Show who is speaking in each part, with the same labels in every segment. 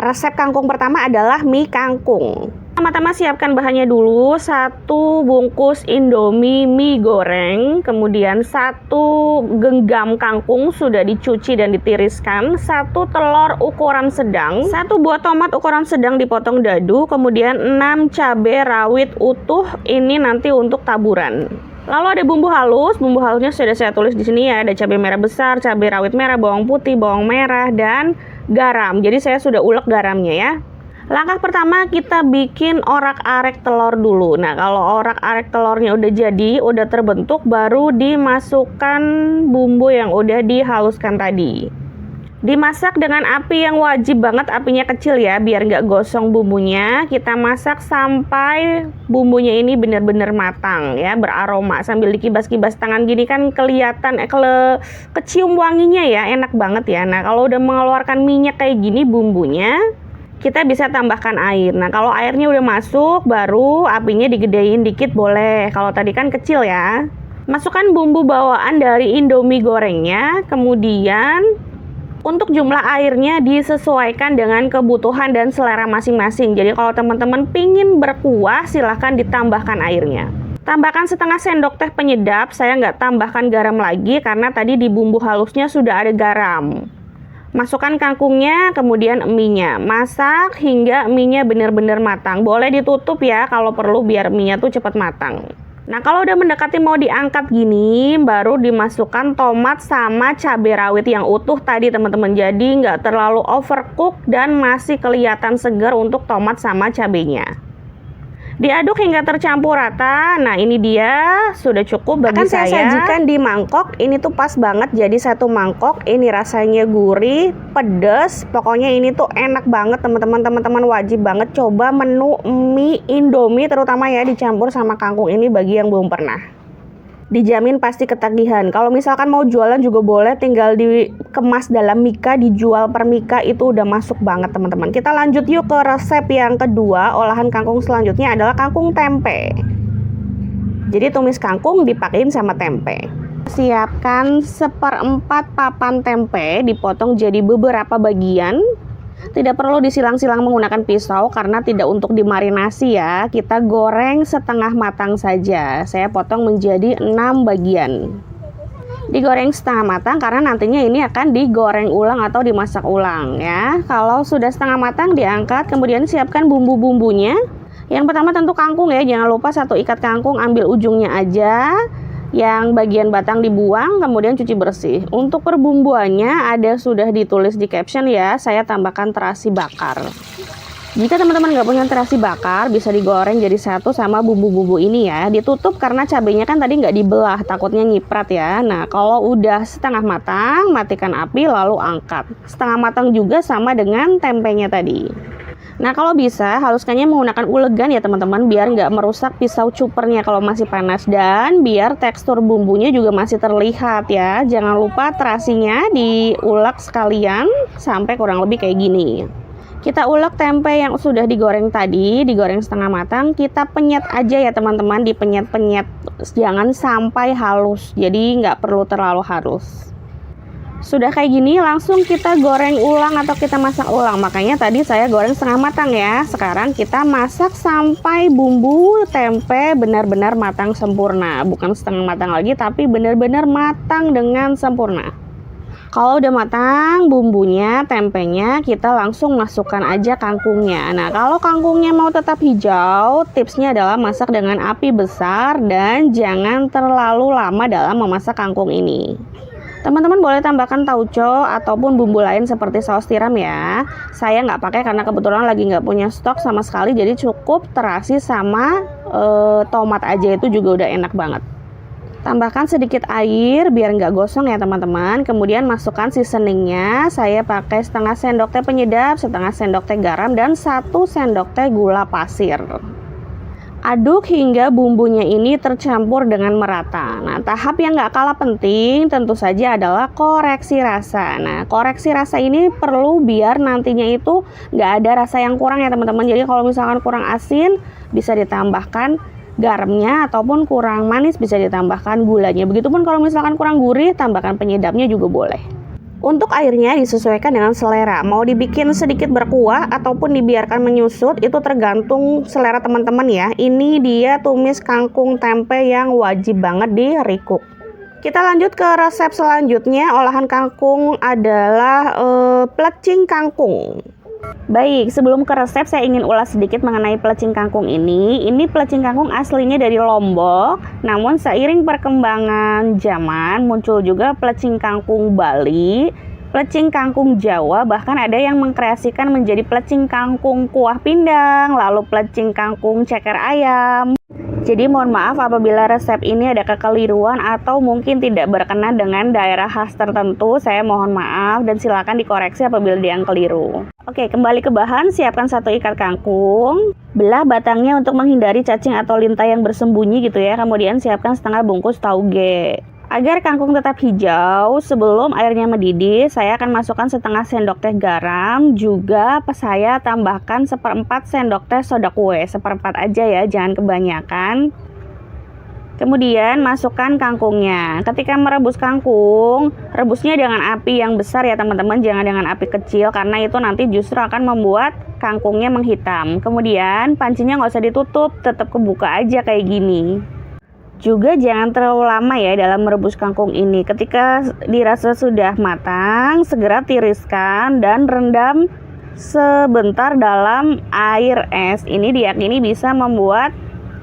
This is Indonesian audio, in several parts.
Speaker 1: resep kangkung pertama adalah mie kangkung. Pertama-tama siapkan bahannya dulu. 1 bungkus Indomie mie goreng, kemudian 1 genggam kangkung sudah dicuci dan ditiriskan, 1 telur ukuran sedang, 1 buah tomat ukuran sedang dipotong dadu, kemudian 6 cabai rawit utuh, ini nanti untuk taburan. Lalu ada bumbu halus. Bumbu halusnya sudah saya tulis di sini ya. Ada cabai merah besar, cabai rawit merah, bawang putih, bawang merah, dan garam. Jadi saya sudah ulek garamnya ya. Langkah pertama kita bikin orak-arik telur dulu. Nah, kalau orak-arik telurnya udah jadi, udah terbentuk, baru dimasukkan bumbu yang udah dihaluskan tadi. Dimasak dengan api yang wajib banget apinya kecil ya, biar nggak gosong bumbunya. Kita masak sampai bumbunya ini benar-benar matang ya, beraroma. Sambil dikibas-kibas tangan gini kan kelihatan kecium wanginya ya, enak banget ya. Nah, kalau udah mengeluarkan minyak kayak gini bumbunya, kita bisa tambahkan air. Nah, kalau airnya udah masuk, baru apinya digedein dikit boleh. Kalau tadi kan kecil ya. Masukkan bumbu bawaan dari Indomie gorengnya. Kemudian untuk jumlah airnya disesuaikan dengan kebutuhan dan selera masing-masing. Jadi kalau teman-teman pingin berkuah, silahkan ditambahkan airnya. Tambahkan setengah sendok teh penyedap. Saya nggak tambahkan garam lagi karena tadi di bumbu halusnya sudah ada garam. Masukkan kangkungnya, kemudian mie-nya. Masak hingga mie-nya benar-benar matang. Boleh ditutup ya kalau perlu biar mie-nya tuh cepat matang. Nah, kalau udah mendekati mau diangkat gini, baru dimasukkan tomat sama cabai rawit yang utuh tadi teman-teman. Jadi nggak terlalu overcook dan masih kelihatan segar untuk tomat sama cabainya. Diaduk hingga tercampur rata. Nah, ini dia sudah cukup bagi
Speaker 2: Akan
Speaker 1: saya.
Speaker 2: saya
Speaker 1: Sajikan di mangkok. Ini tuh pas banget jadi 1 mangkok. Ini rasanya gurih, pedas. Pokoknya ini tuh enak banget teman-teman. Teman-teman wajib banget coba menu mie Indomie terutama ya dicampur sama kangkung ini bagi yang belum pernah. Dijamin pasti ketagihan. Kalau misalkan mau jualan juga boleh, tinggal dikemas dalam mika, dijual per mika, itu udah masuk banget teman-teman. Kita lanjut yuk ke resep yang kedua. Olahan kangkung selanjutnya adalah kangkung tempe. Jadi tumis kangkung dipakein sama tempe. Siapkan 1/4 papan tempe, dipotong jadi beberapa bagian. Tidak perlu disilang-silang menggunakan pisau karena tidak untuk dimarinasi ya. Kita goreng setengah matang saja. Saya potong menjadi 6 bagian. Digoreng setengah matang karena nantinya ini akan digoreng ulang atau dimasak ulang ya. Kalau sudah setengah matang diangkat, kemudian siapkan bumbu-bumbunya. Yang pertama tentu kangkung ya. Jangan lupa 1 ikat kangkung, ambil ujungnya aja. Yang bagian batang dibuang, kemudian cuci bersih. Untuk perbumbuannya ada sudah ditulis di caption ya, saya tambahkan terasi bakar. Jika teman-teman nggak punya terasi bakar, bisa digoreng jadi satu sama bumbu-bumbu ini ya. Ditutup karena cabenya kan tadi nggak dibelah, takutnya nyiprat ya. Nah, kalau udah setengah matang, matikan api lalu angkat. Setengah matang juga sama dengan tempenya tadi. Nah, kalau bisa haluskannya menggunakan ulegan ya teman-teman, biar nggak merusak pisau cupernya kalau masih panas, dan biar tekstur bumbunya juga masih terlihat ya. Jangan lupa terasinya diulek sekalian sampai kurang lebih kayak gini. Kita ulek tempe yang sudah digoreng tadi, digoreng setengah matang, kita penyet aja ya teman-teman, dipenyet-penyet, jangan sampai halus, jadi nggak perlu terlalu halus. Sudah kayak gini langsung kita goreng ulang atau kita masak ulang. Makanya tadi saya goreng setengah matang ya. Sekarang kita masak sampai bumbu tempe benar-benar matang sempurna. Bukan setengah matang lagi, tapi benar-benar matang dengan sempurna. Kalau udah matang bumbunya, tempenya, kita langsung masukkan aja kangkungnya. Nah, kalau kangkungnya mau tetap hijau, tipsnya adalah masak dengan api besar dan jangan terlalu lama dalam memasak kangkung ini. Teman-teman boleh tambahkan tauco ataupun bumbu lain seperti saus tiram ya. Saya nggak pakai karena kebetulan lagi nggak punya stok sama sekali, jadi cukup terasi sama tomat aja itu juga udah enak banget. Tambahkan sedikit air biar nggak gosong ya teman-teman. Kemudian masukkan seasoningnya. Saya pakai setengah sendok teh penyedap, setengah sendok teh garam, dan 1 sendok teh gula pasir. Aduk hingga bumbunya ini tercampur dengan merata. Nah, tahap yang nggak kalah penting tentu saja adalah koreksi rasa. Nah, koreksi rasa ini perlu biar nantinya itu nggak ada rasa yang kurang ya teman-teman. Jadi kalau misalkan kurang asin bisa ditambahkan garamnya, ataupun kurang manis bisa ditambahkan gulanya. Begitupun kalau misalkan kurang gurih, tambahkan penyedapnya juga boleh. Untuk airnya disesuaikan dengan selera, mau dibikin sedikit berkuah ataupun dibiarkan menyusut, itu tergantung selera teman-teman ya. Ini dia tumis kangkung tempe yang wajib banget di recook. Kita lanjut ke resep selanjutnya. Olahan kangkung adalah plecing kangkung. Baik, sebelum ke resep saya ingin ulas sedikit mengenai plecing kangkung ini. Ini plecing kangkung aslinya dari Lombok, namun seiring perkembangan zaman muncul juga plecing kangkung Bali, plecing kangkung Jawa, bahkan ada yang mengkreasikan menjadi plecing kangkung kuah pindang, lalu plecing kangkung ceker ayam. Jadi mohon maaf apabila resep ini ada kekeliruan atau mungkin tidak berkenan dengan daerah khas tertentu, saya mohon maaf dan silakan dikoreksi apabila ada yang keliru. Oke, kembali ke bahan, siapkan 1 ikat kangkung, belah batangnya untuk menghindari cacing atau lintah yang bersembunyi gitu ya, kemudian siapkan setengah bungkus tauge. Agar kangkung tetap hijau, sebelum airnya mendidih, saya akan masukkan setengah sendok teh garam, juga saya tambahkan 1/4 sendok teh soda kue, 1/4 aja ya, jangan kebanyakan. Kemudian masukkan kangkungnya. Ketika merebus kangkung, rebusnya dengan api yang besar ya teman-teman, jangan dengan api kecil karena itu nanti justru akan membuat kangkungnya menghitam. Kemudian pancinya nggak usah ditutup, tetap kebuka aja kayak gini. Juga jangan terlalu lama ya dalam merebus kangkung ini. Ketika dirasa sudah matang, segera tiriskan dan rendam sebentar dalam air es. Ini diyakini bisa membuat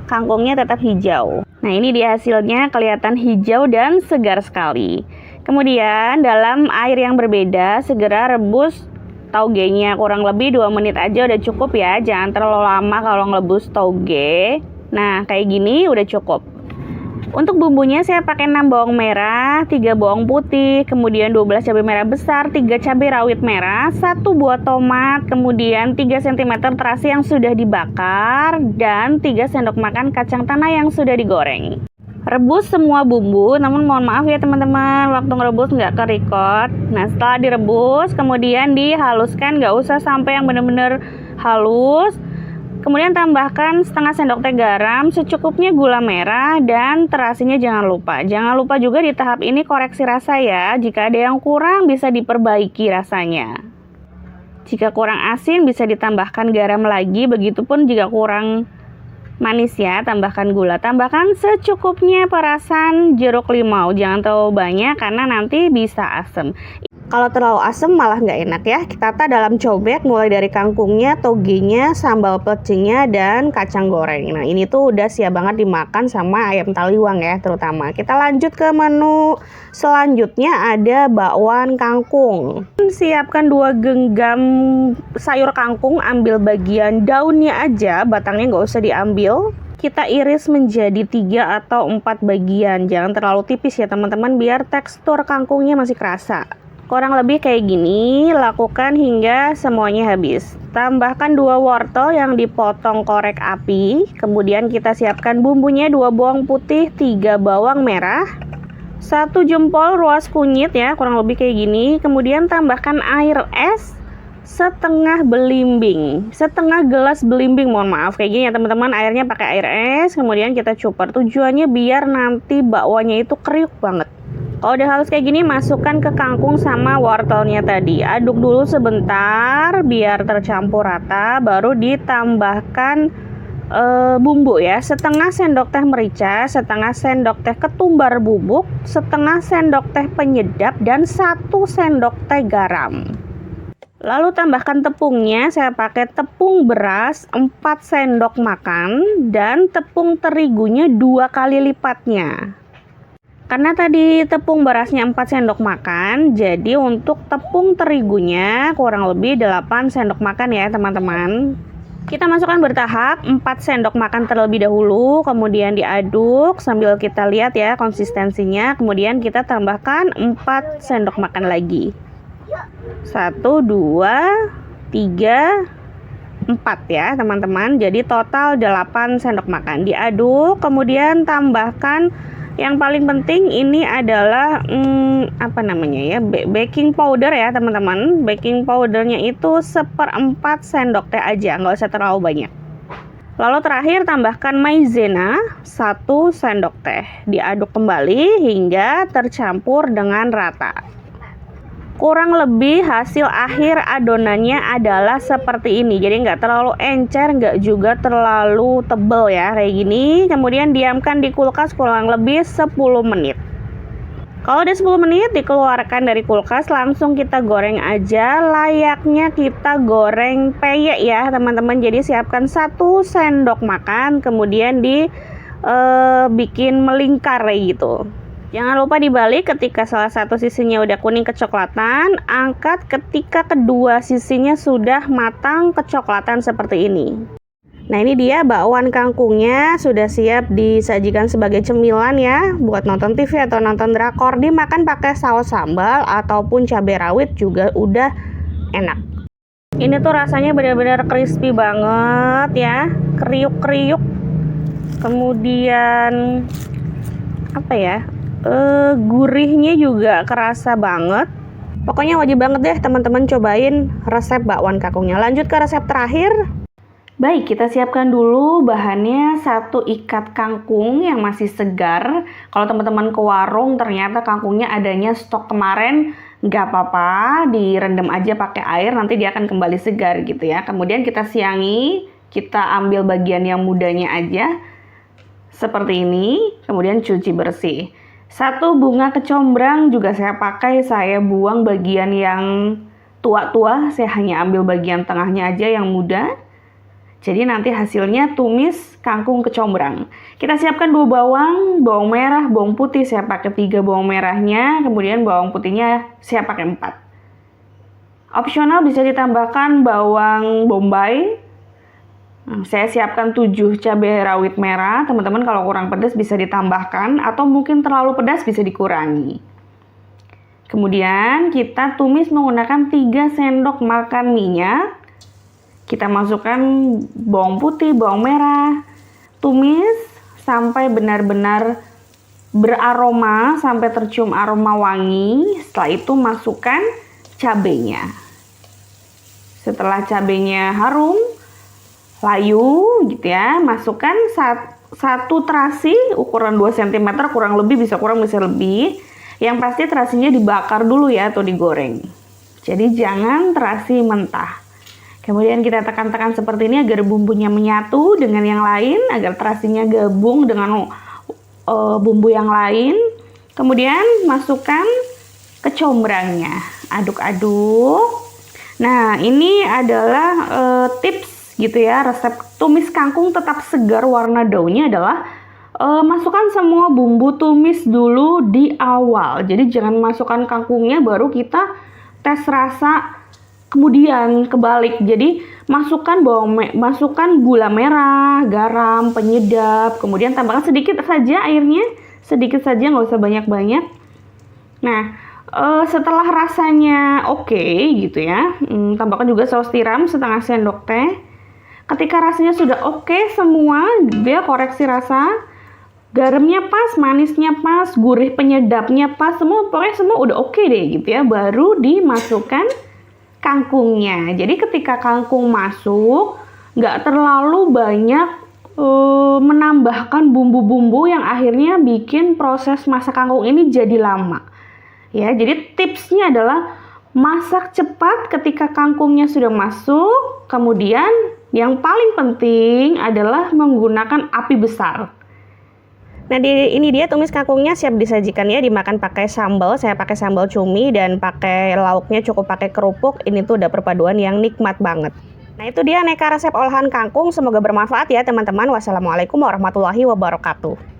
Speaker 1: kangkungnya tetap hijau. Nah, ini dia hasilnya, kelihatan hijau dan segar sekali. Kemudian dalam air yang berbeda, segera rebus taugenya, kurang lebih 2 menit aja udah cukup ya. Jangan terlalu lama kalau ngerebus tauge. Nah, kayak gini udah cukup. Untuk bumbunya saya pakai 6 bawang merah, 3 bawang putih, kemudian 12 cabai merah besar, 3 cabai rawit merah, 1 buah tomat, kemudian 3 cm terasi yang sudah dibakar, dan 3 sendok makan kacang tanah yang sudah digoreng. Rebus semua bumbu, namun mohon maaf ya teman-teman, waktu ngerebus nggak ke-record. Nah, setelah direbus, kemudian dihaluskan, nggak usah sampai yang benar-benar halus. Kemudian tambahkan setengah sendok teh garam, secukupnya gula merah, dan terasinya jangan lupa. Jangan lupa juga di tahap ini koreksi rasa ya. Jika ada yang kurang bisa diperbaiki rasanya. Jika kurang asin bisa ditambahkan garam lagi, begitupun jika kurang manis ya, tambahkan gula. Tambahkan secukupnya perasan jeruk limau, jangan terlalu banyak karena nanti bisa asam. Kalau terlalu asam malah nggak enak ya. Kita tata dalam cobek mulai dari kangkungnya, togenya, sambal plecingnya, dan kacang goreng. Nah, ini tuh udah siap banget dimakan sama ayam taliwang ya terutama. Kita lanjut ke menu selanjutnya, ada bakwan kangkung. Siapkan 2 genggam sayur kangkung, ambil bagian daunnya aja, batangnya nggak usah diambil. Kita iris menjadi 3 atau 4 bagian, jangan terlalu tipis ya teman-teman, biar tekstur kangkungnya masih kerasa. Kurang lebih kayak gini, lakukan hingga semuanya habis. Tambahkan 2 wortel yang dipotong korek api. Kemudian kita siapkan bumbunya, 2 bawang putih, 3 bawang merah, 1 jempol ruas kunyit ya, kurang lebih kayak gini. Kemudian tambahkan air es setengah belimbing, setengah gelas belimbing, mohon maaf kayak gini ya teman-teman. Airnya pakai air es, kemudian kita cuper. Tujuannya biar nanti bakwannya itu kriuk banget. Kalau udah halus kayak gini, masukkan ke kangkung sama wortelnya tadi. Aduk dulu sebentar biar tercampur rata, baru ditambahkan bumbu ya. Setengah sendok teh merica, setengah sendok teh ketumbar bubuk, setengah sendok teh penyedap, dan 1 sendok teh garam. Lalu tambahkan tepungnya, saya pakai tepung beras 4 sendok makan dan tepung terigunya 2 kali lipatnya. Karena tadi tepung berasnya 4 sendok makan, jadi untuk tepung terigunya kurang lebih 8 sendok makan ya teman-teman. Kita masukkan bertahap, 4 sendok makan terlebih dahulu, kemudian diaduk sambil kita lihat ya konsistensinya. Kemudian kita tambahkan 4 sendok makan lagi. 1, 2, 3, 4 ya teman-teman. Jadi total 8 sendok makan. Diaduk, kemudian tambahkan yang paling penting ini adalah baking powder ya teman-teman. Baking powdernya itu 1/4 sendok teh aja, nggak usah terlalu banyak. Lalu terakhir tambahkan maizena 1 sendok teh. Diaduk kembali hingga tercampur dengan rata. Kurang lebih hasil akhir adonannya adalah seperti ini. Jadi nggak terlalu encer, nggak juga terlalu tebel ya, kayak gini. Kemudian diamkan di kulkas kurang lebih 10 menit. Kalau udah 10 menit dikeluarkan dari kulkas, langsung kita goreng aja. Layaknya kita goreng peyek ya teman-teman. Jadi siapkan 1 sendok makan, kemudian bikin melingkar kayak gitu. Jangan lupa dibalik ketika salah satu sisinya udah kuning kecoklatan. Angkat ketika kedua sisinya sudah matang kecoklatan seperti ini. Nah, ini dia bakwan kangkungnya sudah siap disajikan sebagai cemilan ya, buat nonton TV atau nonton drakor. Dimakan pakai saus sambal ataupun cabai rawit juga udah enak. Ini tuh rasanya benar-benar crispy banget ya, kriuk-kriuk. Kemudian apa ya? Gurihnya juga kerasa banget. Pokoknya wajib banget deh teman-teman cobain resep bakwan kangkungnya. Lanjut ke resep terakhir. Baik, kita siapkan dulu bahannya. 1 ikat kangkung yang masih segar. Kalau teman-teman ke warung ternyata kangkungnya adanya stok kemarin, nggak apa-apa, direndam aja pakai air, nanti dia akan kembali segar gitu ya. Kemudian kita siangi, kita ambil bagian yang mudanya aja seperti ini, kemudian cuci bersih. 1 bunga kecombrang juga saya pakai, saya buang bagian yang tua-tua, saya hanya ambil bagian tengahnya aja yang muda. Jadi nanti hasilnya tumis kangkung kecombrang. Kita siapkan 2 bawang merah, bawang putih saya pakai 3 bawang merahnya, kemudian bawang putihnya saya pakai 4. Opsional bisa ditambahkan bawang bombay. Saya siapkan 7 cabai rawit merah. Teman-teman kalau kurang pedas bisa ditambahkan, atau mungkin terlalu pedas bisa dikurangi. Kemudian kita tumis menggunakan 3 sendok makan minyak. Kita masukkan bawang putih, bawang merah, tumis sampai benar-benar beraroma, sampai tercium aroma wangi. Setelah itu masukkan cabenya. Setelah cabenya harum, layu gitu ya, masukkan 1 terasi ukuran 2 cm, kurang lebih, bisa kurang bisa lebih. Yang pasti terasinya dibakar dulu ya atau digoreng. Jadi jangan terasi mentah. Kemudian kita tekan-tekan seperti ini agar bumbunya menyatu dengan yang lain, agar terasinya gabung dengan bumbu yang lain. Kemudian masukkan kecombrangnya, aduk-aduk. Nah, ini adalah tips gitu ya, resep tumis kangkung tetap segar warna daunnya adalah masukkan semua bumbu tumis dulu di awal. Jadi jangan masukkan kangkungnya baru kita tes rasa. Kemudian kebalik, jadi masukkan gula merah, garam, penyedap, kemudian tambahkan sedikit saja airnya, sedikit saja, nggak usah banyak-banyak. Nah, setelah rasanya oke gitu ya, tambahkan juga saus tiram setengah sendok teh. Ketika rasanya sudah oke semua, dia koreksi rasa, garamnya pas, manisnya pas, gurih penyedapnya pas, pokoknya semua udah oke deh gitu ya, baru dimasukkan kangkungnya. Jadi ketika kangkung masuk, nggak terlalu banyak menambahkan bumbu-bumbu yang akhirnya bikin proses masak kangkung ini jadi lama. Ya, jadi tipsnya adalah masak cepat ketika kangkungnya sudah masuk. Kemudian yang paling penting adalah menggunakan api besar. Nah, ini dia tumis kangkungnya siap disajikan ya, dimakan pakai sambal. Saya pakai sambal cumi dan pakai lauknya cukup pakai kerupuk. Ini tuh udah perpaduan yang nikmat banget. Nah, itu dia aneka resep olahan kangkung. Semoga bermanfaat ya teman-teman. Wassalamualaikum warahmatullahi wabarakatuh.